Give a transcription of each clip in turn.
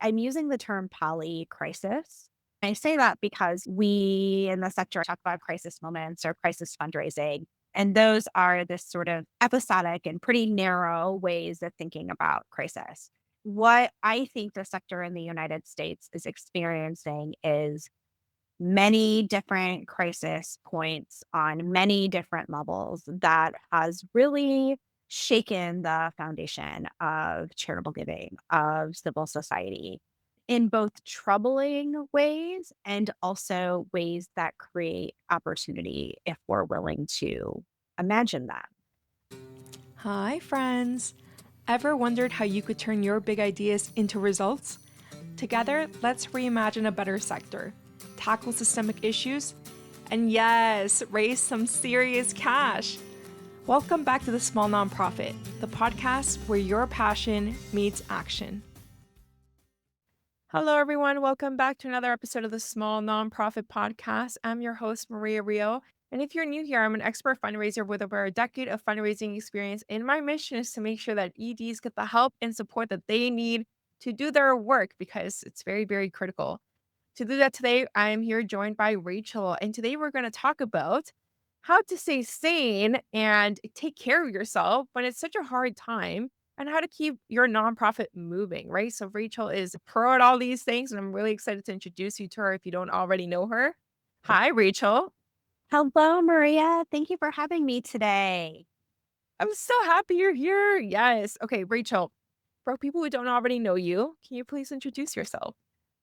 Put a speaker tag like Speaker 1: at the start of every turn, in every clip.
Speaker 1: I'm using the term polycrisis. I say that because we in the sector talk about crisis moments or crisis fundraising. And those are this sort of episodic and pretty narrow ways of thinking about crisis. What I think the sector in the United States is experiencing is many different crisis points on many different levels that has really shaken the foundation of charitable giving, of civil society in both troubling ways and also ways that create opportunity if we're willing to imagine that.
Speaker 2: Hi, friends! Ever wondered how you could turn your big ideas into results? Together, let's reimagine a better sector, tackle systemic issues, and yes, raise some serious cash. Welcome back to The Small Nonprofit, the podcast where your passion meets action. Hello, everyone. Welcome back to another episode of the Small Nonprofit Podcast. I'm your host, Maria Rio. And if you're new here, I'm an expert fundraiser with over a decade of fundraising experience. And my mission is to make sure that EDs get the help and support that they need to do their work because it's very, very critical. To do that today, I am here joined by Rachel. And today we're going to talk about how to stay sane and take care of yourself when it's such a hard time and how to keep your nonprofit moving, right? So Rachel is a pro at all these things, and I'm really excited to introduce you to her if you don't already know her. Hi, Rachel.
Speaker 1: Hello, Maria. Thank you for having me today.
Speaker 2: I'm so happy you're here. Yes. Okay, Rachel, for people who don't already know you, can you please introduce yourself?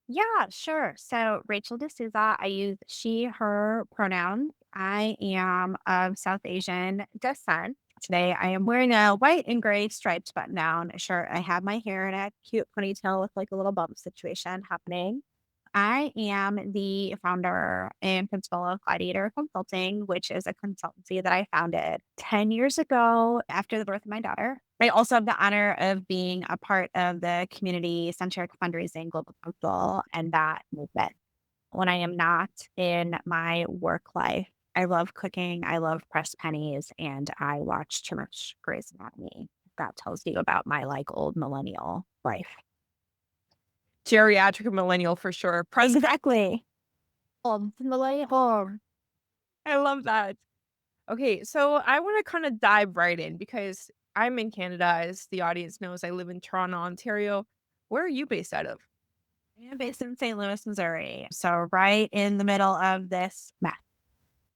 Speaker 1: Yeah, sure. So Rachel D'Souza, I use she, her pronouns. I am of South Asian descent. Today I am wearing a white and gray striped button down shirt. I have my hair in a cute ponytail with like a little bump situation happening. I am the founder and principal of Gladiator Consulting, which is a consultancy that I founded 10 years ago after the birth of my daughter. I also have the honor of being a part of the community centric fundraising global council and that movement. When I am not in my work life, I love cooking, I love pressed pennies, and I watch too much Grey's Anatomy. That tells you about my like old millennial life.
Speaker 2: Geriatric millennial for sure. Present.
Speaker 1: Exactly. Millennial.
Speaker 2: I love that. Okay, so I want to kind of dive right in because I'm in Canada, as the audience knows. I live in Toronto, Ontario. Where are you based out of?
Speaker 1: I'm based in St. Louis, Missouri. So right in the middle of this mess.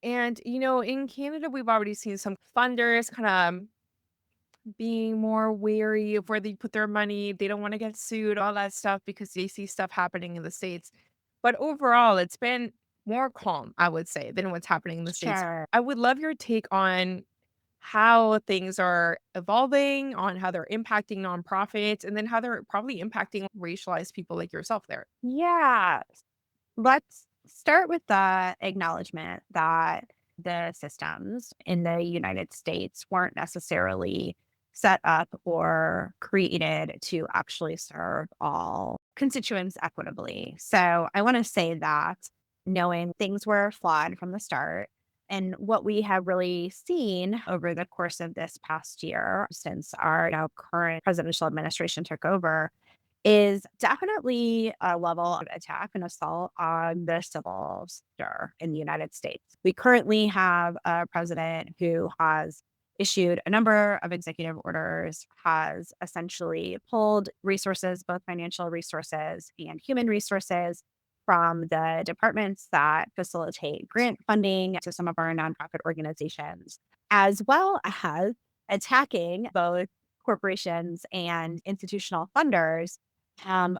Speaker 2: And, in Canada, we've already seen some funders kind of being more wary of where they put their money. They don't want to get sued, all that stuff, because they see stuff happening in the States. But overall, it's been more calm, I would say, than what's happening in the States.
Speaker 1: Sure.
Speaker 2: I would love your take on how things are evolving, on how they're impacting nonprofits, and then how they're probably impacting racialized people like yourself there.
Speaker 1: Yeah. Let's start with the acknowledgement that the systems in the United States weren't necessarily set up or created to actually serve all constituents equitably. So I want to say that knowing things were flawed from the start. And what we have really seen over the course of this past year, since our current presidential administration took over, is definitely a level of attack and assault on the civil sector in the United States. We currently have a president who has issued a number of executive orders, has essentially pulled resources, both financial resources and human resources, from the departments that facilitate grant funding to some of our nonprofit organizations, as well as attacking both corporations and institutional funders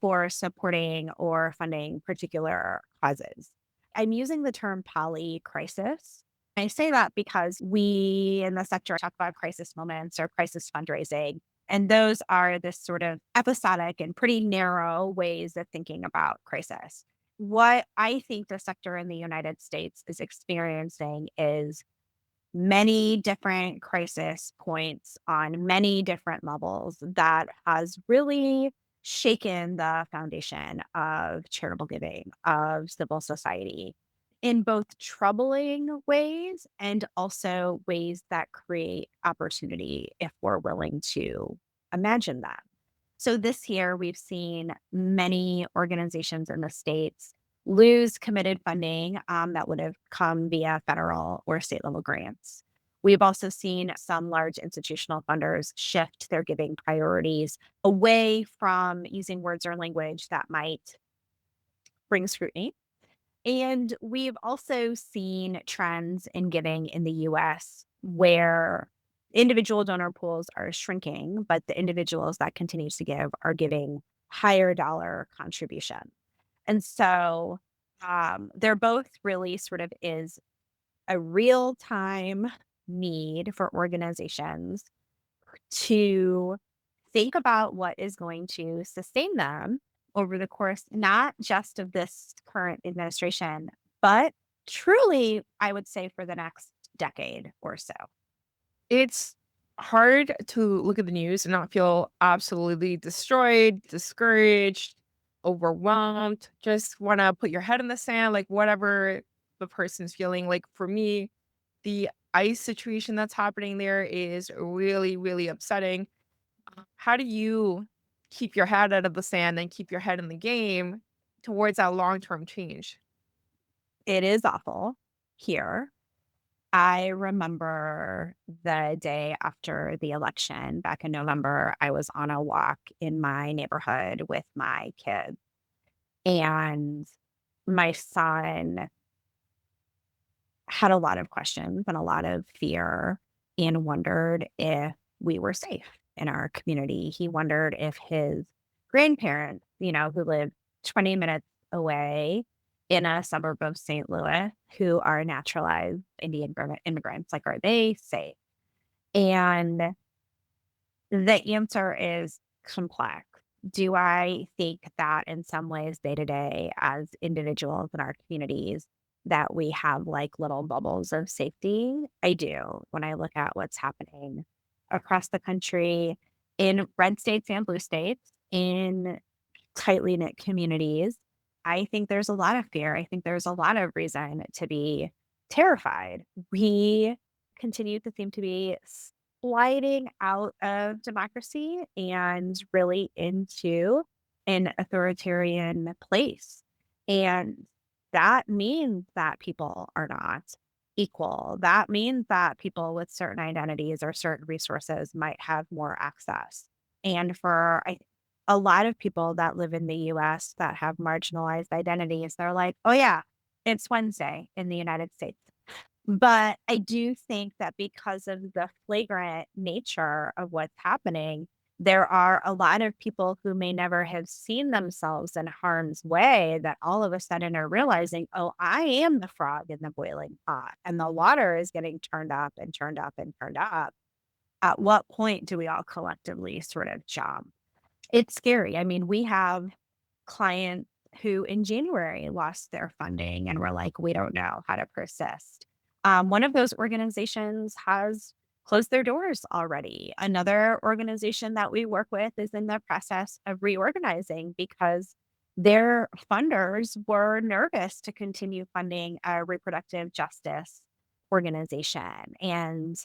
Speaker 1: for supporting or funding particular causes. I'm using the term polycrisis. I say that because we in the sector talk about crisis moments or crisis fundraising, and those are this sort of episodic and pretty narrow ways of thinking about crisis. What I think the sector in the United States is experiencing is many different crisis points on many different levels that has really shaken the foundation of charitable giving, of civil society in both troubling ways and also ways that create opportunity if we're willing to imagine that. So this year, we've seen many organizations in the states lose committed funding that would have come via federal or state level grants. We've also seen some large institutional funders shift their giving priorities away from using words or language that might bring scrutiny. And we've also seen trends in giving in the US where individual donor pools are shrinking, but the individuals that continue to give are giving higher dollar contribution. And so there both really sort of is a real time need for organizations to think about what is going to sustain them over the course, not just of this current administration, but truly, I would say for the next decade or so.
Speaker 2: It's hard to look at the news and not feel absolutely destroyed, discouraged, overwhelmed, just wanna put your head in the sand, like, whatever the person's feeling. Like, for me, the ICE situation that's happening there is really, really upsetting. How do you keep your head out of the sand and keep your head in the game towards that long-term change?
Speaker 1: It is awful here. I remember the day after the election back in November, I was on a walk in my neighborhood with my kids, and my son had a lot of questions and a lot of fear and wondered if we were safe in our community. He wondered if his grandparents, who live 20 minutes away in a suburb of St. Louis, who are naturalized Indian immigrants, like, are they safe? And the answer is complex. Do I think that in some ways, day to day, as individuals in our communities, that we have like little bubbles of safety? I do. When I look at what's happening across the country in red states and blue states, in tightly knit communities, I think there's a lot of fear. I think there's a lot of reason to be terrified. We continue to seem to be sliding out of democracy and really into an authoritarian place. And that means that people are not equal. That means that people with certain identities or certain resources might have more access. And for a lot of people that live in the US that have marginalized identities, they're like, oh, yeah, it's Wednesday in the United States. But I do think that because of the flagrant nature of what's happening, there are a lot of people who may never have seen themselves in harm's way that all of a sudden are realizing, oh, I am the frog in the boiling pot, and the water is getting turned up and turned up and turned up. At what point do we all collectively sort of jump? It's scary. I mean, we have clients who in January lost their funding and were like, we don't know how to persist. One of those organizations has closed their doors already. Another organization that we work with is in the process of reorganizing because their funders were nervous to continue funding a reproductive justice organization and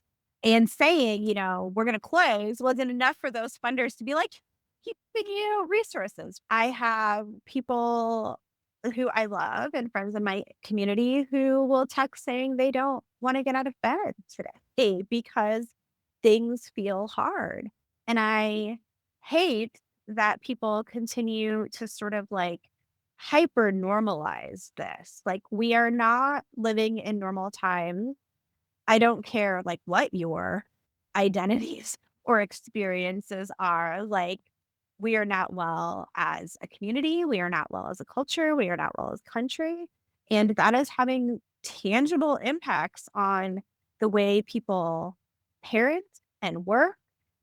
Speaker 1: saying, we're going to close wasn't enough for those funders to be like, giving you resources. I have people who I love and friends in my community who will text saying they don't want to get out of bed today because things feel hard. And I hate that people continue to sort of like hyper normalize this. Like, we are not living in normal times. I don't care like what your identities or experiences are. Like, we are not well as a community, we are not well as a culture, we are not well as a country. And that is having tangible impacts on the way people parent and work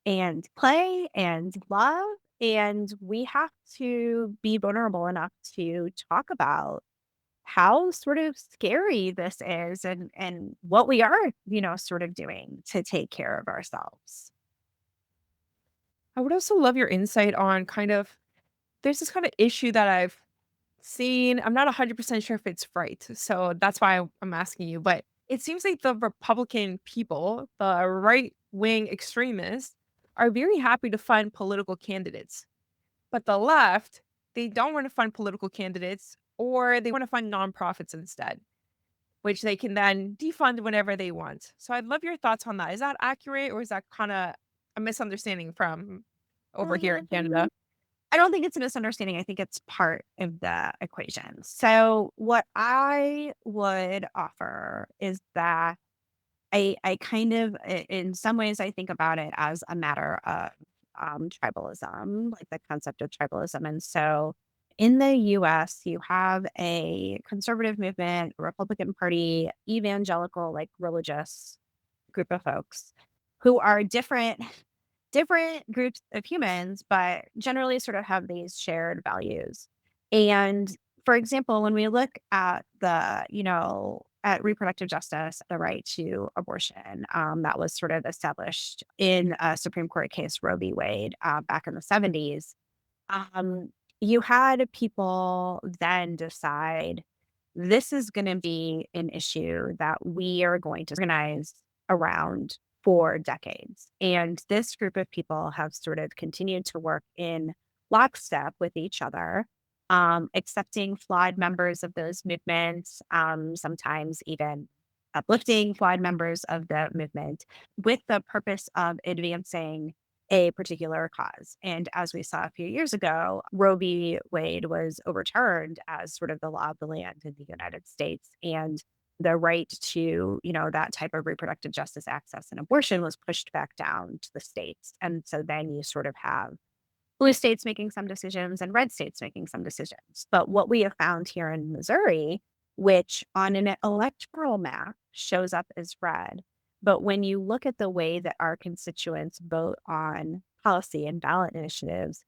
Speaker 1: and play and love. And we have to be vulnerable enough to talk about how sort of scary this is and what we are, sort of doing to take care of ourselves.
Speaker 2: I would also love your insight on kind of there's this kind of issue that I've seen. I'm not 100% sure if it's right. So that's why I'm asking you. But it seems like the Republican people, the right wing extremists, are very happy to fund political candidates. But the left, they don't want to fund political candidates or they want to fund nonprofits instead, which they can then defund whenever they want. So I'd love your thoughts on that. Is that accurate or is that kind of a misunderstanding from over here in Canada?
Speaker 1: Um, I don't think it's a misunderstanding. I think it's part of the equation. So, what I would offer is that I kind of, in some ways, I think about it as a matter of tribalism, like the concept of tribalism. And so, in the US, you have a conservative movement, Republican Party, evangelical, like religious group of folks who are different groups of humans, but generally sort of have these shared values. And for example, when we look at at reproductive justice, the right to abortion, that was sort of established in a Supreme Court case, Roe v. Wade, back in the 70s. um, you had people then decide this is going to be an issue that we are going to organize around for decades. And this group of people have sort of continued to work in lockstep with each other, accepting flawed members of those movements, sometimes even uplifting flawed members of the movement with the purpose of advancing a particular cause. And as we saw a few years ago, Roe v. Wade was overturned as sort of the law of the land in the United States. And the right to, that type of reproductive justice access and abortion was pushed back down to the states. And so then you sort of have blue states making some decisions and red states making some decisions. But what we have found here in Missouri, which on an electoral map shows up as red, but when you look at the way that our constituents vote on policy and ballot initiatives,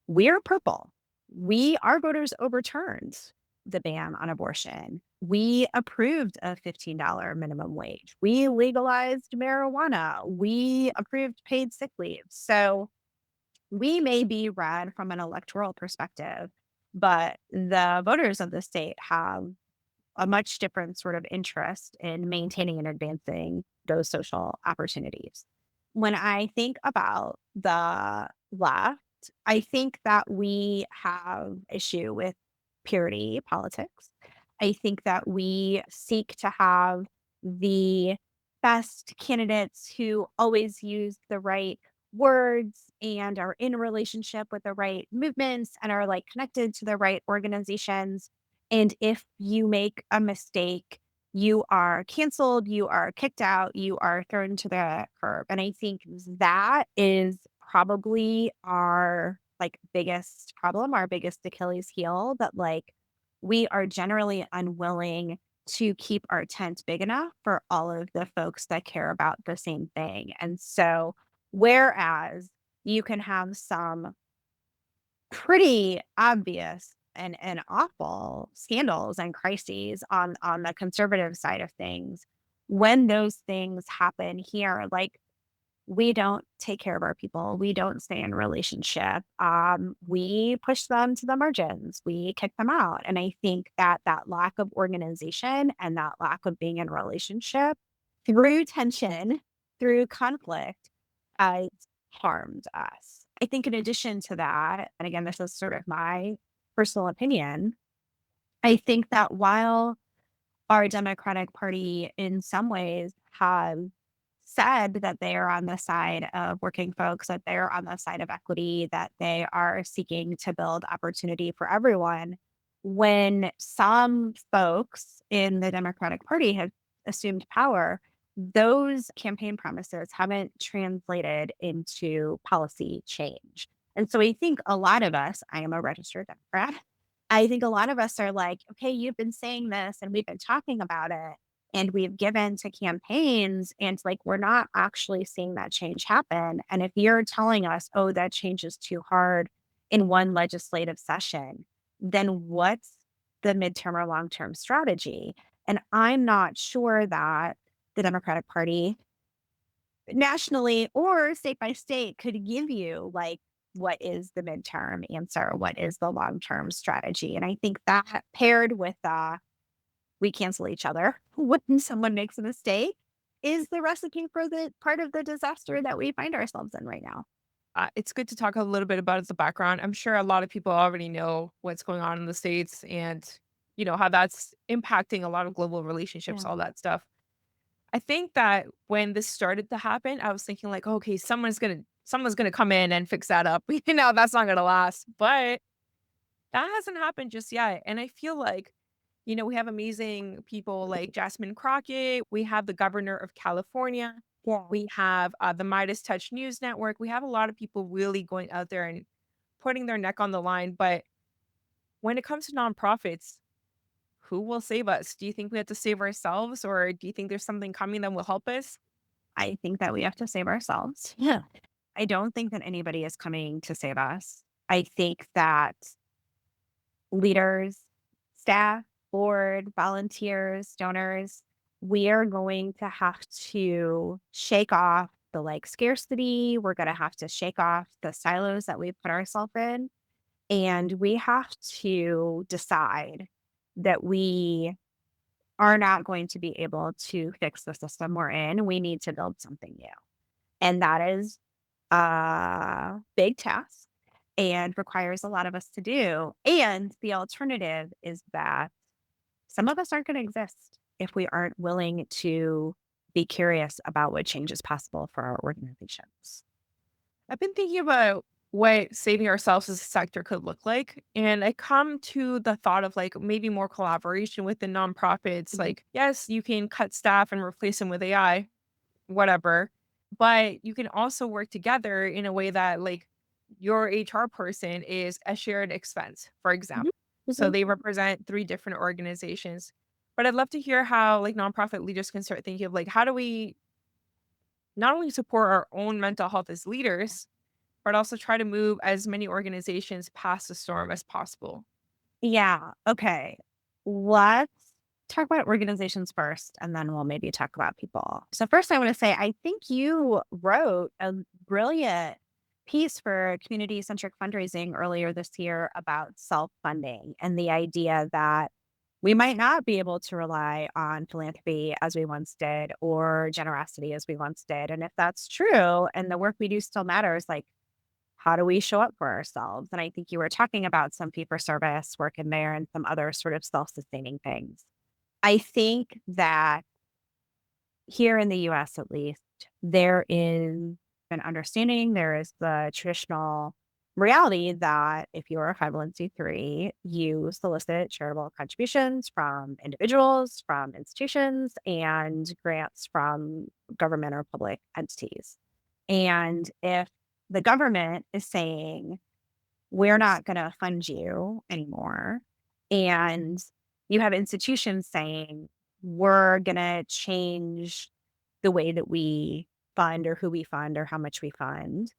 Speaker 1: we're purple. Our voters overturned the ban on abortion. We approved a $15 minimum wage. We legalized marijuana. We approved paid sick leave. So we may be red from an electoral perspective, but the voters of the state have a much different sort of interest in maintaining and advancing those social opportunities. When I think about the left, I think that we have issue with purity politics. I think that we seek to have the best candidates who always use the right words and are in a relationship with the right movements and are like connected to the right organizations. And if you make a mistake, you are canceled, you are kicked out, you are thrown to the curb. And I think that is probably our like biggest problem, our biggest Achilles heel, that like we are generally unwilling to keep our tent big enough for all of the folks that care about the same thing. And so, whereas you can have some pretty obvious and awful scandals and crises on the conservative side of things, when those things happen here, like we don't take care of our people. We don't stay in relationship. We push them to the margins. We kick them out. And I think that that lack of organization and that lack of being in relationship through tension, through conflict, has harmed us. I think in addition to that, and again, this is sort of my personal opinion, I think that while our Democratic Party in some ways have said that they are on the side of working folks, that they're on the side of equity, that they are seeking to build opportunity for everyone. When some folks in the Democratic Party have assumed power, those campaign promises haven't translated into policy change. And so I think a lot of us, I am a registered Democrat, I think a lot of us are like, okay, you've been saying this and we've been talking about it and we've given to campaigns and like we're not actually seeing that change happen. And if you're telling us, oh, that change is too hard in one legislative session, then what's the midterm or long term strategy? And I'm not sure that the Democratic Party nationally or state by state could give you like what is the midterm answer, what is the long term strategy. And I think that paired with we cancel each other when someone makes a mistake is the recipe for the part of the disaster that we find ourselves in right now.
Speaker 2: It's good to talk a little bit about the background. I'm sure a lot of people already know what's going on in the States and, how that's impacting a lot of global relationships,
Speaker 1: Yeah.
Speaker 2: all that stuff. I think that when this started to happen, I was thinking like, okay, someone's gonna come in and fix that up. That's not gonna last. But that hasn't happened just yet. And I feel like, we have amazing people like Jasmine Crockett. We have the governor of California.
Speaker 1: Yeah.
Speaker 2: We have the Midas Touch News Network. We have a lot of people really going out there and putting their neck on the line. But when it comes to nonprofits, who will save us? Do you think we have to save ourselves, or do you think there's something coming that will help us?
Speaker 1: I think that we have to save ourselves. Yeah. I don't think that anybody is coming to save us. I think that leaders, staff, board, volunteers, donors, we are going to have to shake off the scarcity. We're going to have to shake off the silos that we put ourselves in. And we have to decide that we are not going to be able to fix the system we're in. We need to build something new. And that is a big task and requires a lot of us to do. And the alternative is that some of us aren't going to exist if we aren't willing to be curious about what change is possible for our organizations.
Speaker 2: I've been thinking about what saving ourselves as a sector could look like. And I come to the thought of like maybe more collaboration with the nonprofits.
Speaker 1: Mhm.
Speaker 2: Like, yes, you can cut staff and replace them with AI, whatever. But you can also work together in a way that like your HR person is a shared expense, for
Speaker 1: Mhm.
Speaker 2: example. So
Speaker 1: Mhm.
Speaker 2: they represent three different organizations. But I'd love to hear how like nonprofit leaders can start thinking of like how do we not only support our own mental health as leaders, but also try to move as many organizations past the storm as possible.
Speaker 1: Yeah. Okay. Let's talk about organizations first, and then we'll maybe talk about people. So, first, I want to say I think you wrote a brilliant piece for community centric fundraising earlier this year about self funding and the idea that we might not be able to rely on philanthropy as we once did or generosity as we once did. And if that's true and the work we do still matters, how do we show up for ourselves? And I think you were talking about some fee for service work in there and some other sort of self sustaining things. I think that here in the US, at least, there is an understanding, there is the traditional reality that if you're a 501(c)(3), you solicit charitable contributions from individuals, from institutions, and grants from government or public entities. And if the government is saying, we're not going to fund you anymore. And you have institutions saying, we're going to change the way that we fund or who we fund or how much we fund.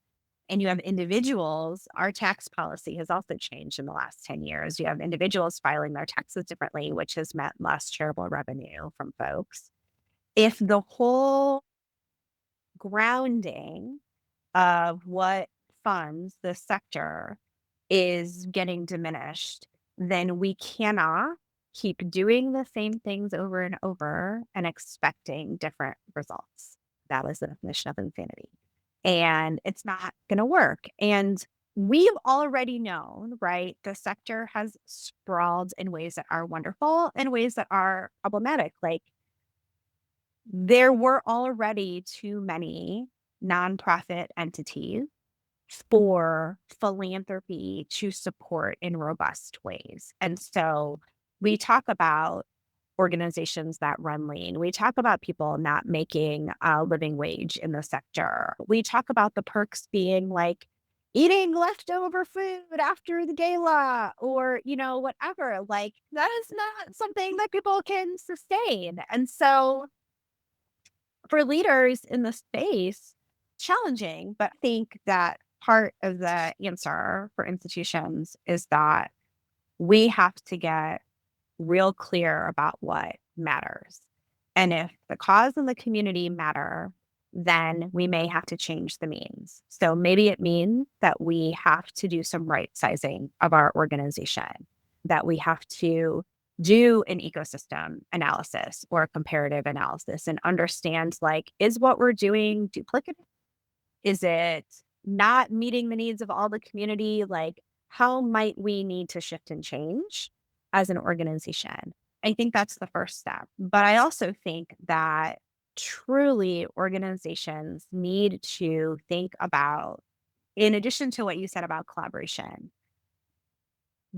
Speaker 1: And you have individuals, our tax policy has also changed in the last 10 years. You have individuals filing their taxes differently, which has meant less charitable revenue from folks. If the whole grounding of what funds the sector is getting diminished, then we cannot keep doing the same things over and over and expecting different results. That is the definition of insanity. And it's not going to work. And we've already known, right? The sector has sprawled in ways that are wonderful and ways that are problematic. There were already too many nonprofit entities for philanthropy to support in robust ways. And so we talk about organizations that run lean. We talk about people not making a living wage in the sector. We talk about the perks being like eating leftover food after the gala or, whatever. That is not something that people can sustain. And so for leaders in the space, challenging, but I think that part of the answer for institutions is that we have to get real clear about what matters. And if the cause and the community matter, then we may have to change the means. So maybe it means that we have to do some right sizing of our organization, that we have to do an ecosystem analysis or a comparative analysis and understand is what we're doing duplicative? Is it not meeting the needs of all the community, like, how might we need to shift and change as an organization? I think that's the first step. But I also think that truly organizations need to think about, in addition to what you said about collaboration,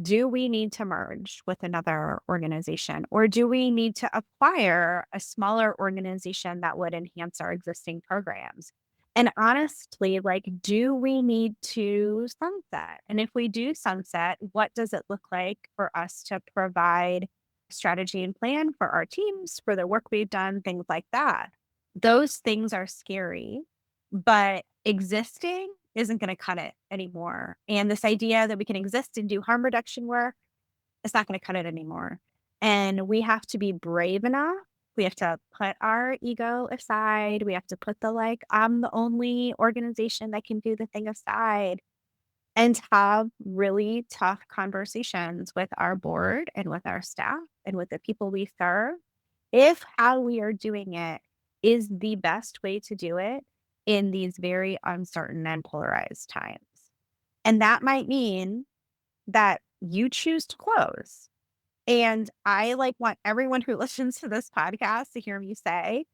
Speaker 1: do we need to merge with another organization or do we need to acquire a smaller organization that would enhance our existing programs? And honestly, like, do we need to sunset? And if we do sunset, what does it look like for us to provide strategy and plan for our teams, for the work we've done, things like that? Those things are scary, but existing isn't gonna cut it anymore, and this idea that we can exist and do harm reduction work, it's not gonna cut it anymore, and we have to be brave enough. We have to put our ego aside. We have to put the, like, "I'm the only organization that can do the thing" aside, and have really tough conversations with our board and with our staff and with the people we serve if how we are doing it is the best way to do it in these very uncertain and polarized times. And that might mean that you choose to close. And I like want everyone who listens to this podcast to hear me say,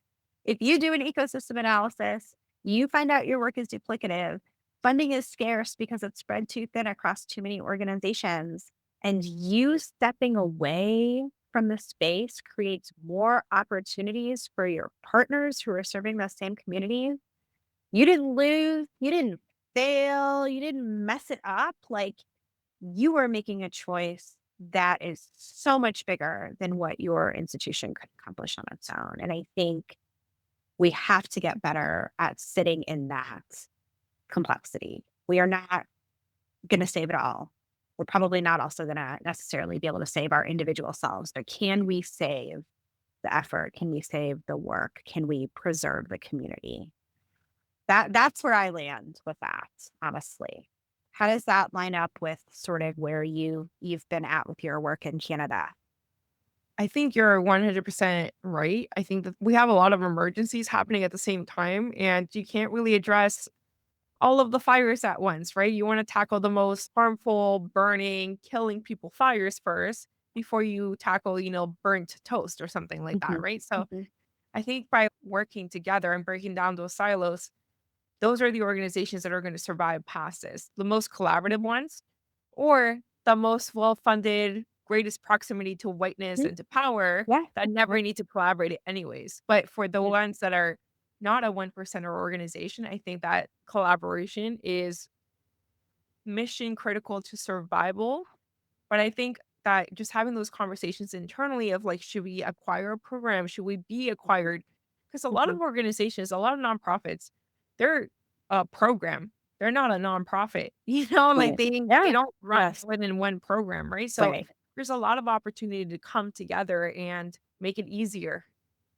Speaker 1: if you do an ecosystem analysis, you find out your work is duplicative, funding is scarce because it's spread too thin across too many organizations, and you stepping away from the space creates more opportunities for your partners who are serving the same communities. You didn't lose, you didn't fail, you didn't mess it up. Like, you are making a choice that is so much bigger than what your institution could accomplish on its own. And I think we have to get better at sitting in that complexity. We are not going to save it all. We're probably not also going to necessarily be able to save our individual selves, but can we save the effort? Can we save the work? Can we preserve the community? That's where I land with that, honestly. How does that line up with sort of where you've been at with your work in Canada?
Speaker 2: I think you're 100% right. I think that we have a lot of emergencies happening at the same time, and you can't really address all of the fires at once, right? You want to tackle the most harmful, burning, killing people fires first before you tackle, burnt toast or something like that,
Speaker 1: Mhm,
Speaker 2: right? So
Speaker 1: mhm,
Speaker 2: I think by working together and breaking down those silos, those are the organizations that are going to survive past this. The most collaborative
Speaker 1: mhm,
Speaker 2: ones or the most well-funded, greatest proximity to whiteness
Speaker 1: mhm.
Speaker 2: and to power
Speaker 1: Yeah,
Speaker 2: that never need to collaborate anyways. But for the
Speaker 1: yeah,
Speaker 2: ones that are not a 1%er organization, I think that collaboration is mission critical to survival. But I think that just having those conversations internally of like, should we acquire a program? Should we be
Speaker 1: mhm,
Speaker 2: acquired? Because a lot
Speaker 1: mhm.
Speaker 2: of organizations, a lot of nonprofits, they're a program. They're not a nonprofit. Like
Speaker 1: Right.
Speaker 2: they
Speaker 1: Yeah.
Speaker 2: don't run
Speaker 1: Yes.
Speaker 2: within one program, right? So
Speaker 1: Right.
Speaker 2: there's a lot of opportunity to come together and make it easier.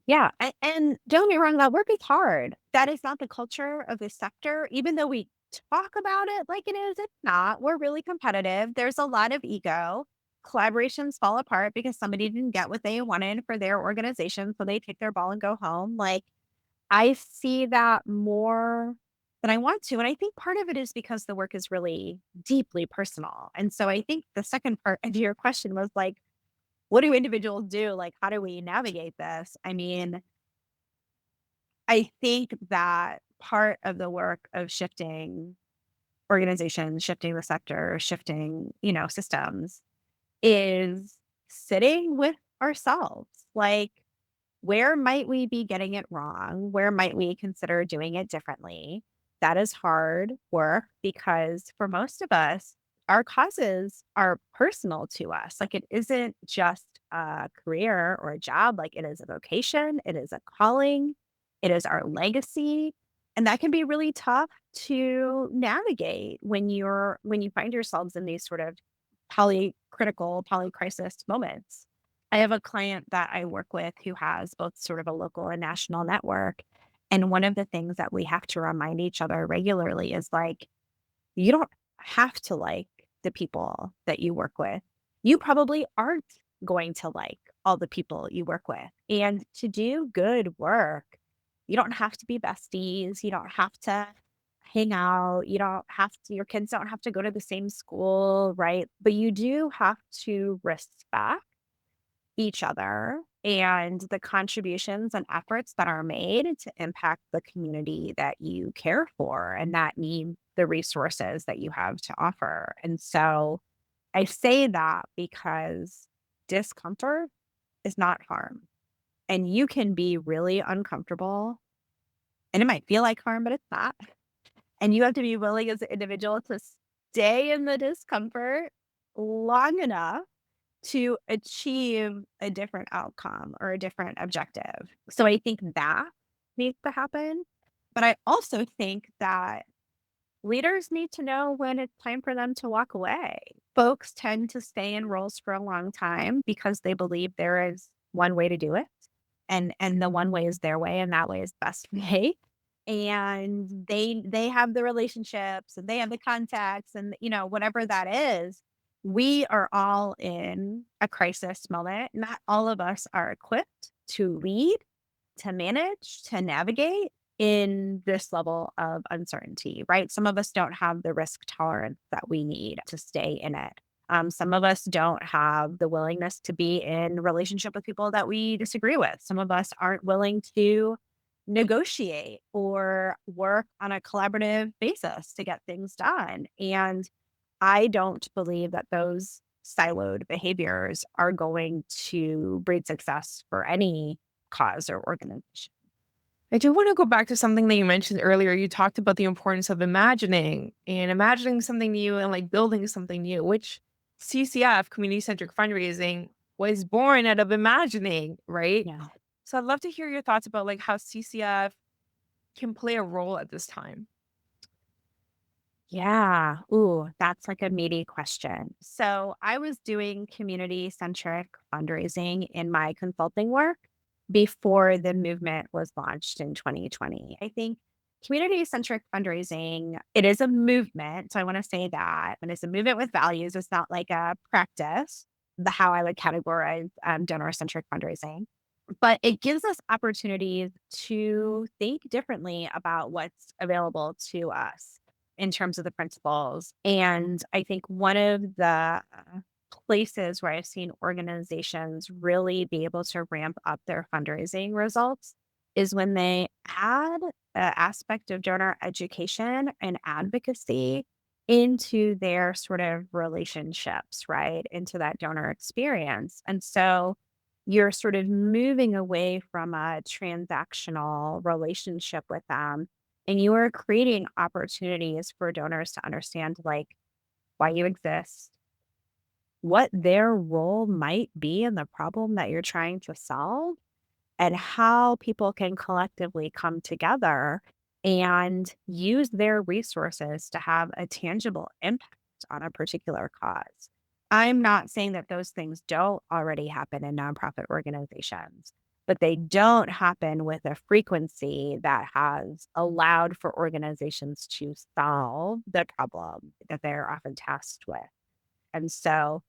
Speaker 1: Yeah, and don't get me wrong, that work is hard. That is not the culture of this sector, even though we talk about it like it is, it's not. We're really competitive. There's a lot of ego. Collaborations fall apart because somebody didn't get what they wanted for their organization, so they take their ball and go home. Like, I see that more than I want to, and I think part of it is because the work is really deeply personal. And so I think the second part of your question was like, what do individuals do? Like, how do we navigate this? I mean, I think that part of the work of shifting organizations, shifting the sector, shifting, systems is sitting with ourselves. Like, where might we be getting it wrong? Where might we consider doing it differently? That is hard work because for most of us, our causes are personal to us. Like, it isn't just a career or a job, like, it is a vocation, it is a calling, it is our legacy. And that can be really tough to navigate when you find yourselves in these sort of polycritical, polycrisis moments. I have a client that I work with who has both sort of a local and national network. And one of the things that we have to remind each other regularly is like, you don't have to like the people that you work with. You probably aren't going to like all the people you work with. And to do good work, you don't have to be besties. You don't have to hang out. You don't have to, your kids don't have to go to the same school, right? But you do have to respect each other and the contributions and efforts that are made to impact the community that you care for and that need the resources that you have to offer. And so I say that because discomfort is not harm. And you can be really uncomfortable and it might feel like harm, but it's not. And you have to be willing as an individual to stay in the discomfort long enough to achieve a different outcome or a different objective. So I think that needs to happen. But I also think that leaders need to know when it's time for them to walk away. Folks tend to stay in roles for a long time because they believe there is one way to do it. And the one way is their way and that way is best way. And they have the relationships and they have the contacts and whatever that is. We are all in a crisis moment. Not all of us are equipped to lead, to manage, to navigate in this level of uncertainty, right? Some of us don't have the risk tolerance that we need to stay in it. Some of us don't have the willingness to be in relationship with people that we disagree with. Some of us aren't willing to negotiate or work on a collaborative basis to get things done. And I don't believe that those siloed behaviors are going to breed success for any cause or organization.
Speaker 2: I do want to go back to something that you mentioned earlier. You talked about the importance of imagining and imagining something new and like building something new, which CCF, community centric fundraising, was born out of imagining, right?
Speaker 1: Yeah.
Speaker 2: So I'd love to hear your thoughts about like how CCF can play a role at this time.
Speaker 1: Yeah. Ooh, that's like a meaty question. So I was doing community centric fundraising in my consulting work before the movement was launched in 2020. I think community centric fundraising, it is a movement. So I want to say that. And it's a movement with values. It's not like a practice, the how I would categorize donor centric fundraising. But it gives us opportunities to think differently about what's available to us in terms of the principles. And I think one of the places where I've seen organizations really be able to ramp up their fundraising results is when they add an aspect of donor education and advocacy into their sort of relationships, right? Into that donor experience. And so you're sort of moving away from a transactional relationship with them and you are creating opportunities for donors to understand like why you exist, what their role might be in the problem that you're trying to solve, and how people can collectively come together and use their resources to have a tangible impact on a particular cause. I'm not saying that those things don't already happen in nonprofit organizations, but they don't happen with a frequency that has allowed for organizations to solve the problem that they're often tasked with. And so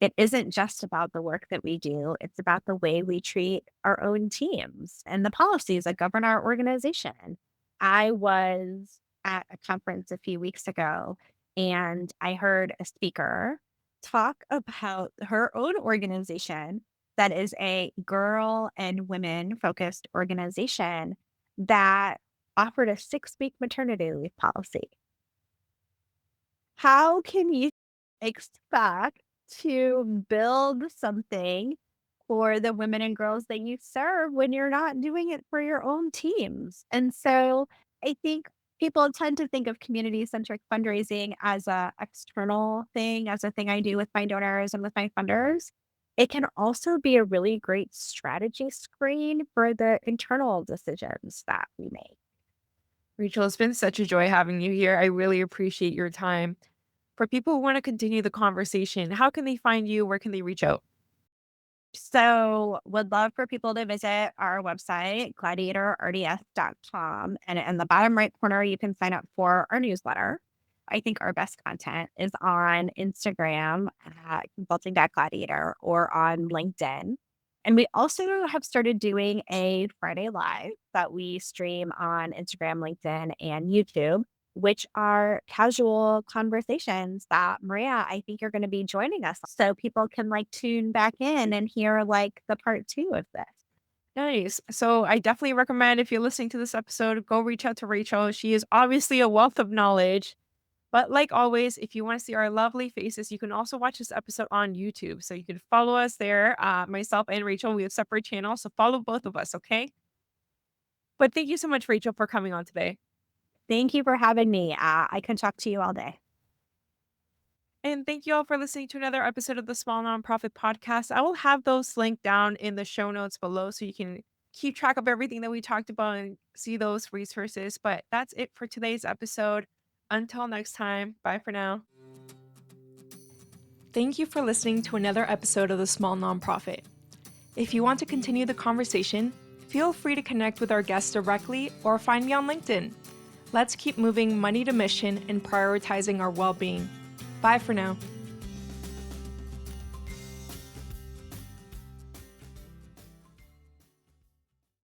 Speaker 1: it isn't just about the work that we do, it's about the way we treat our own teams and the policies that govern our organization. I was at a conference a few weeks ago and I heard a speaker talk about her own organization that is a girl and women focused organization that offered a 6-week maternity leave policy. How can you expect to build something for the women and girls that you serve when you're not doing it for your own teams? And so I think people tend to think of community centric fundraising as a external thing, as a thing I do with my donors and with my funders. It can also be a really great strategy screen for the internal decisions that we make.
Speaker 2: Rachel, it's been such a joy having you here. I really appreciate your time. For people who want to continue the conversation, how can they find you? Where can they reach out?
Speaker 1: So, would love for people to visit our website, gladiatorrds.com. And in the bottom right corner, you can sign up for our newsletter. I think our best content is on Instagram at consulting.gladiator or on LinkedIn. And we also have started doing a Friday Live that we stream on Instagram, LinkedIn, and YouTube. which are casual conversations that Maria, I think you're going to be joining us so people can like tune back in and hear like the part two of this.
Speaker 2: Nice. So I definitely recommend if you're listening to this episode, go reach out to Rachel. She is obviously a wealth of knowledge. But like always, if you want to see our lovely faces, you can also watch this episode on YouTube. So you can follow us there. Myself and Rachel, we have separate channels. So follow both of us, okay? But thank you so much, Rachel, for coming on today.
Speaker 1: Thank you for having me. I can talk to you all day.
Speaker 2: And thank you all for listening to another episode of the Small Nonprofit Podcast. I will have those linked down in the show notes below so you can keep track of everything that we talked about and see those resources. But that's it for today's episode. Until next time, bye for now. Thank you for listening to another episode of the Small Nonprofit. If you want to continue the conversation, feel free to connect with our guests directly or find me on LinkedIn. Let's keep moving money to mission and prioritizing our well-being. Bye for now.